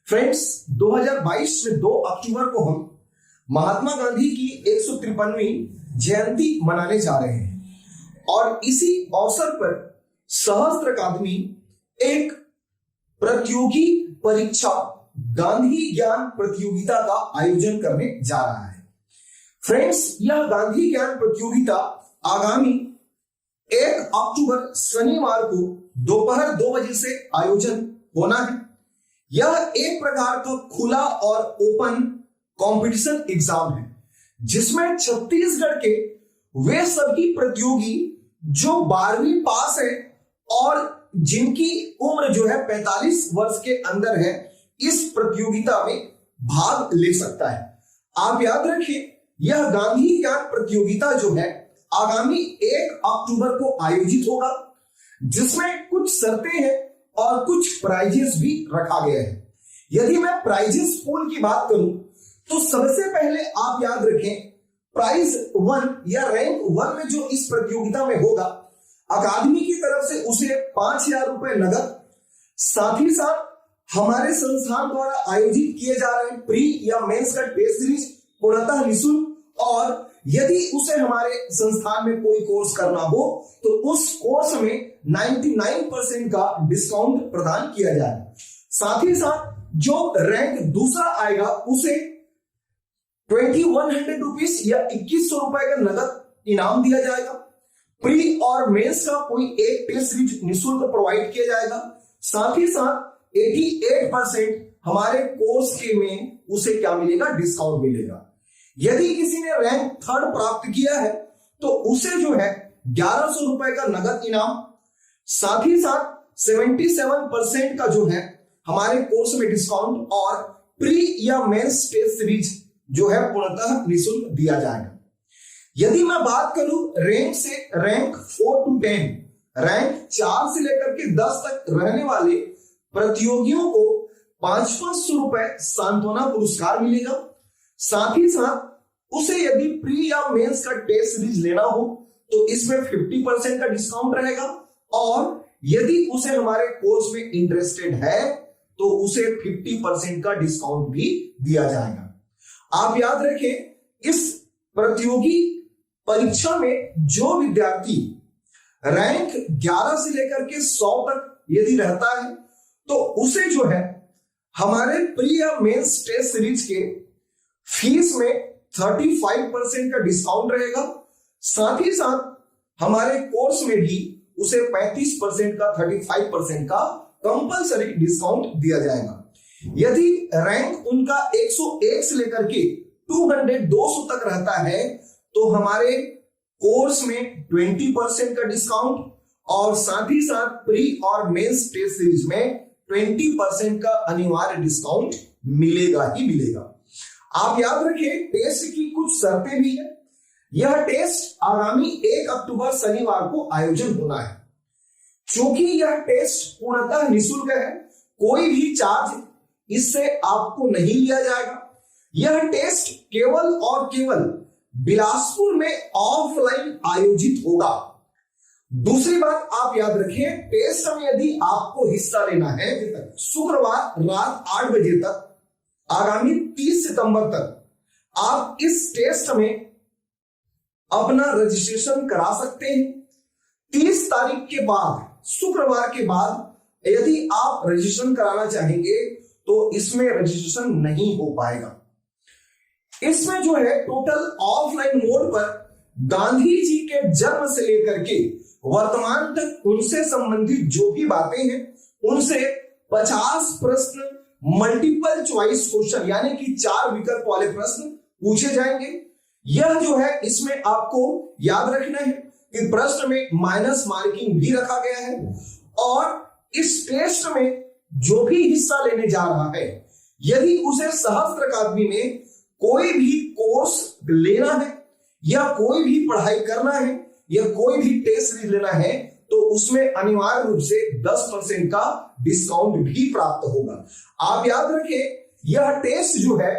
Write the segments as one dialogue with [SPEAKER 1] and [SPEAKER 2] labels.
[SPEAKER 1] Friends, 2022 में 2 अक्टूबर को हम महात्मा गांधी की 153वीं जयंती मनाने जा रहे हैं और इसी अवसर पर सहस्त्र अकादमी एक प्रतियोगी परीक्षा गांधी ज्ञान प्रतियोगिता का आयोजन करने जा रहा है। फ्रेंड्स, यह गांधी ज्ञान प्रतियोगिता आगामी 1 अक्टूबर शनिवार को दोपहर 2 बजे से आयोजन होना है। यह एक प्रकार का खुला और ओपन कंपटीशन एग्जाम है जिसमें छत्तीसगढ़ के वे सभी प्रतियोगी जो 12वीं पास है और जिनकी उम्र जो है 45 वर्ष के अंदर है, इस प्रतियोगिता में भाग ले सकता है। आप याद रखिए, यह गांधी ज्ञान प्रतियोगिता जो है आगामी 1 अक्टूबर को आयोजित होगा, जिसमें कुछ शर्तें हैं और कुछ प्राइजेस भी रखा गया है। यदि मैं प्राइजेस पूल की बात करूं तो सबसे पहले आप याद रखें, प्राइज 1 या रैंक 1 में जो इस प्रतियोगिता में होगा, अकादमी की तरफ से उसे 5,000 रुपए नगद, साथ ही साथ हमारे संस्थान द्वारा आयोजित किए जा रहे प्री या मेंस का टेस्ट सीरीज पूर्णतः निःशुल्क, और यदि उसे हमारे संस्थान में कोई कोर्स करना हो तो उस कोर्स में 99% का डिस्काउंट प्रदान किया जाएगा। साथ ही साथ जो रैंक दूसरा आएगा उसे 2100 रुपीज या 2100 रुपए का नगद इनाम दिया जाएगा। प्री और मेंस का कोई एक टेस्ट सीरीज निःशुल्क प्रोवाइड किया जाएगा। साथ ही साथ 88% हमारे कोर्स के में उसे क्या मिलेगा, डिस्काउंट मिलेगा। यदि किसी ने रैंक 3rd प्राप्त किया है तो उसे जो है 1100 रुपए का नगद इनाम, साथ ही साथ 77% का जो है हमारे कोर्स में डिस्काउंट और प्री या मेंस टेस्ट सीरीज जो है पूर्णतः निःशुल्क दिया जाएगा। यदि मैं बात करूं रैंक से, रैंक 4 to 10, रैंक 4 से लेकर के 10 तक रहने वाले प्रतियोगियों को 500 रुपए सांत्वना पुरस्कार मिलेगा। साथ ही साथ उसे यदि प्री या मेंस का टेस्ट सीरीज लेना हो तो इसमें 50% का डिस्काउंट रहेगा, और यदि उसे हमारे कोर्स में इंटरेस्टेड है तो उसे 50% का डिस्काउंट भी दिया जाएगा। आप याद रखें, इस प्रतियोगी परीक्षा में जो विद्यार्थी रैंक 11 से लेकर के 100 तक यदि रहता है तो उसे जो है हमारे प्री या मेंस टेस्ट सीरीज के फीस में 35% का डिस्काउंट रहेगा। साथ ही साथ हमारे कोर्स में भी उसे 35% का 35% का कंपलसरी डिस्काउंट दिया जाएगा। यदि रैंक उनका 101 से लेकर के 200 तक रहता है तो हमारे कोर्स में 20% का डिस्काउंट, और साथ ही साथ प्री और मेंस टेस्ट सीरीज में 20% का अनिवार्य डिस्काउंट मिलेगा ही मिलेगा। आप याद रखिए, टेस्ट की कुछ शर्तें भी है। यह टेस्ट आगामी 1 अक्टूबर शनिवार को आयोजन होना है। क्योंकि यह टेस्ट पूर्णतः निःशुल्क है, कोई भी चार्ज इससे आपको नहीं लिया जाएगा। यह टेस्ट केवल और केवल बिलासपुर में ऑफलाइन आयोजित होगा। दूसरी बात आप याद रखिए, टेस्ट में यदि आपको हिस्सा लेना है शुक्रवार रात 8 बजे तक आगामी 30 सितंबर तक आप इस टेस्ट में अपना रजिस्ट्रेशन करा सकते हैं। 30 तारीख के बाद, शुक्रवार के बाद यदि आप रजिस्ट्रेशन कराना चाहेंगे तो इसमें रजिस्ट्रेशन नहीं हो पाएगा। इसमें जो है टोटल ऑफलाइन मोड पर गांधी जी के जन्म से लेकर के वर्तमान तक उनसे संबंधित जो भी बातें हैं उनसे 50 प्रश्न मल्टीपल चॉइस क्वेश्चन यानी कि 4 विकल्प वाले प्रश्न पूछे जाएंगे। यह जो है इसमें आपको याद रखना है कि प्रश्न में माइनस मार्किंग भी रखा गया है, और इस टेस्ट में जो भी हिस्सा लेने जा रहा है यदि उसे सहस्त्र अकादमी में कोई भी कोर्स लेना है या कोई भी पढ़ाई करना है या कोई भी टेस्ट सीरीज लेना है तो उसमें अनिवार्य रूप से 10% का डिस्काउंट भी प्राप्त होगा। आप याद रखें, यह टेस्ट जो है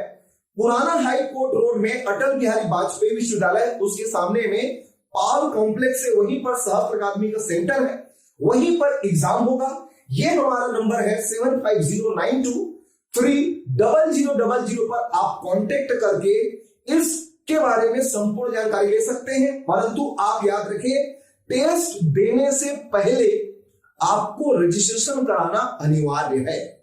[SPEAKER 1] पुराना हाई कोर्ट रोड में अटल बिहारी वाजपेयी विश्वविद्यालय उसके सामने में पाल कॉम्प्लेक्स है, वहीं पर सहस्त्र अकादमी का सेंटर है, वहीं पर एग्जाम होगा। ये हमारा नंबर है 75092 3000 पर आप कांटेक्ट करके इसके बारे में संपूर्ण जानकारी ले सकते हैं। परंतु आप याद रखें, टेस्ट देने से पहले आपको रजिस्ट्रेशन कराना अनिवार्य है।